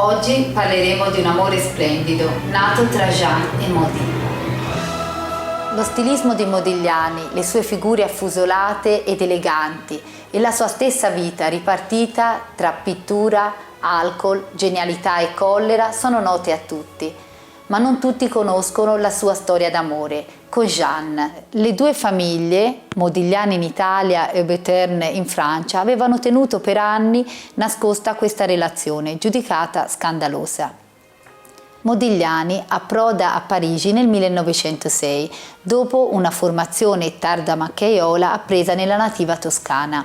Oggi parleremo di un amore splendido, nato tra Jeanne e Modi. Lo stilismo di Modigliani, le sue figure affusolate ed eleganti e la sua stessa vita ripartita tra pittura, alcol, genialità e collera sono note a tutti. Ma non tutti conoscono la sua storia d'amore con Jeanne. Le due famiglie, Modigliani in Italia e Beauterne in Francia, avevano tenuto per anni nascosta questa relazione, giudicata scandalosa. Modigliani approda a Parigi nel 1906, dopo una formazione tarda macchiaiola appresa nella nativa Toscana.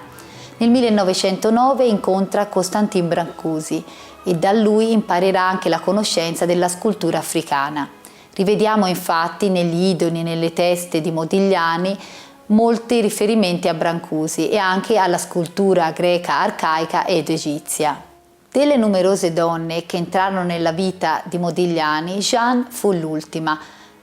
Nel 1909 incontra Constantin Brancusi e da lui imparerà anche la conoscenza della scultura africana. Rivediamo infatti negli idoli e nelle teste di Modigliani molti riferimenti a Brancusi e anche alla scultura greca arcaica ed egizia. Delle numerose donne che entrarono nella vita di Modigliani, Jeanne fu l'ultima,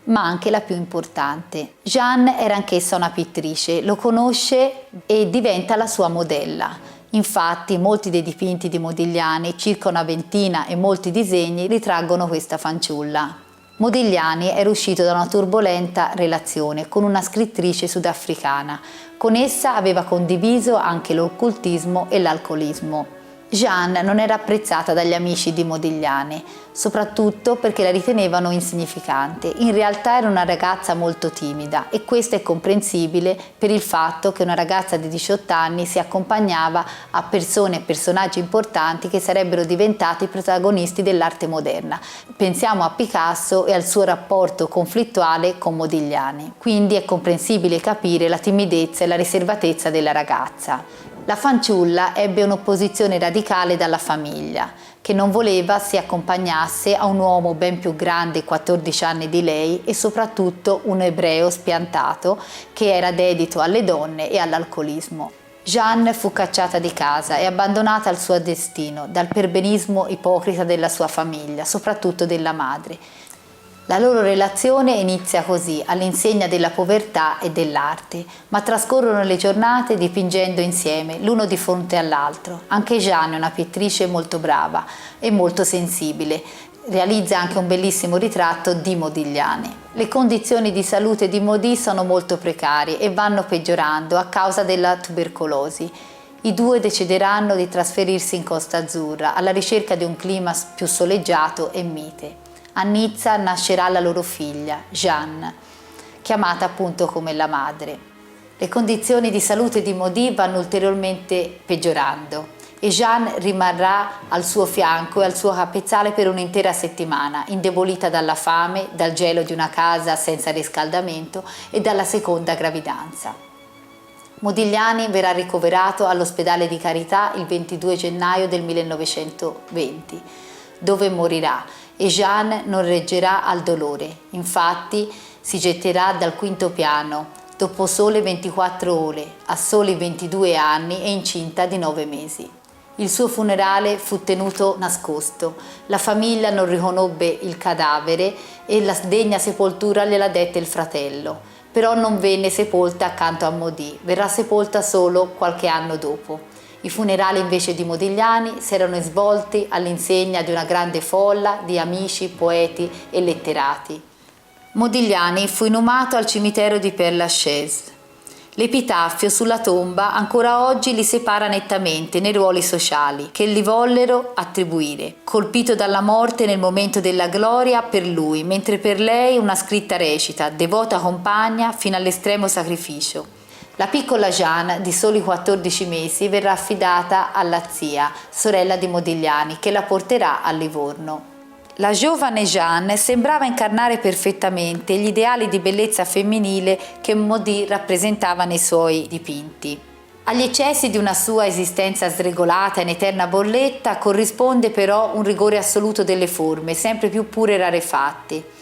ma anche la più importante. Jeanne era anch'essa una pittrice, lo conosce e diventa la sua modella. Infatti molti dei dipinti di Modigliani, circa una ventina e molti disegni, ritraggono questa fanciulla. Modigliani era uscito da una turbolenta relazione con una scrittrice sudafricana. Con essa aveva condiviso anche l'occultismo e l'alcolismo. Jeanne non era apprezzata dagli amici di Modigliani, soprattutto perché la ritenevano insignificante. In realtà era una ragazza molto timida e questo è comprensibile per il fatto che una ragazza di 18 anni si accompagnava a persone e personaggi importanti che sarebbero diventati protagonisti dell'arte moderna. Pensiamo a Picasso e al suo rapporto conflittuale con Modigliani. Quindi è comprensibile capire la timidezza e la riservatezza della ragazza. La fanciulla ebbe un'opposizione radicale dalla famiglia, che non voleva si accompagnasse a un uomo ben più grande, 14 anni di lei, e soprattutto un ebreo spiantato che era dedito alle donne e all'alcolismo. Jeanne fu cacciata di casa e abbandonata al suo destino dal perbenismo ipocrita della sua famiglia, soprattutto della madre. La loro relazione inizia così, all'insegna della povertà e dell'arte, ma trascorrono le giornate dipingendo insieme, l'uno di fronte all'altro. Anche Jeanne è una pittrice molto brava e molto sensibile. Realizza anche un bellissimo ritratto di Modigliani. Le condizioni di salute di Modi sono molto precarie e vanno peggiorando a causa della tubercolosi. I due decideranno di trasferirsi in Costa Azzurra alla ricerca di un clima più soleggiato e mite. A Nizza nascerà la loro figlia, Jeanne, chiamata appunto come la madre. Le condizioni di salute di Modi vanno ulteriormente peggiorando e Jeanne rimarrà al suo fianco e al suo capezzale per un'intera settimana, indebolita dalla fame, dal gelo di una casa senza riscaldamento e dalla seconda gravidanza. Modigliani verrà ricoverato all'ospedale di Carità il 22 gennaio del 1920, dove morirà, e Jeanne non reggerà al dolore. Infatti si getterà dal quinto piano dopo sole 24 ore, a soli 22 anni e incinta di 9 mesi. Il suo funerale fu tenuto nascosto. La famiglia non riconobbe il cadavere e la degna sepoltura gliela dette il fratello. Però non venne sepolta accanto a Modi, verrà sepolta solo qualche anno dopo. I funerali invece di Modigliani si erano svolti all'insegna di una grande folla di amici, poeti e letterati. Modigliani fu inumato al cimitero di Père Lachaise. L'epitaffio sulla tomba ancora oggi li separa nettamente nei ruoli sociali che gli vollero attribuire. Colpito dalla morte nel momento della gloria per lui, mentre per lei una scritta recita, devota compagna fino all'estremo sacrificio. La piccola Jeanne, di soli 14 mesi, verrà affidata alla zia, sorella di Modigliani, che la porterà a Livorno. La giovane Jeanne sembrava incarnare perfettamente gli ideali di bellezza femminile che Modi rappresentava nei suoi dipinti. Agli eccessi di una sua esistenza sregolata in eterna bolletta corrisponde però un rigore assoluto delle forme, sempre più pure e rarefatte.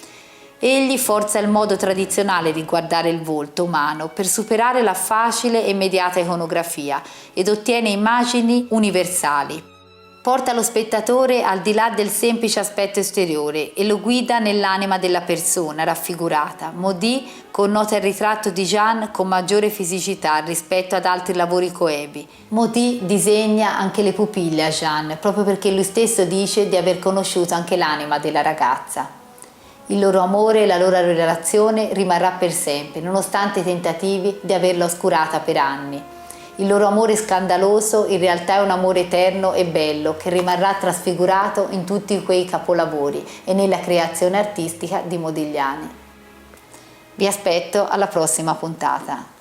Egli forza il modo tradizionale di guardare il volto umano per superare la facile e immediata iconografia ed ottiene immagini universali. Porta lo spettatore al di là del semplice aspetto esteriore e lo guida nell'anima della persona raffigurata. Maudit connota il ritratto di Jeanne con maggiore fisicità rispetto ad altri lavori coevi. Maudit disegna anche le pupille a Jeanne, proprio perché lui stesso dice di aver conosciuto anche l'anima della ragazza. Il loro amore e la loro relazione rimarrà per sempre, nonostante i tentativi di averla oscurata per anni. Il loro amore scandaloso in realtà è un amore eterno e bello che rimarrà trasfigurato in tutti quei capolavori e nella creazione artistica di Modigliani. Vi aspetto alla prossima puntata.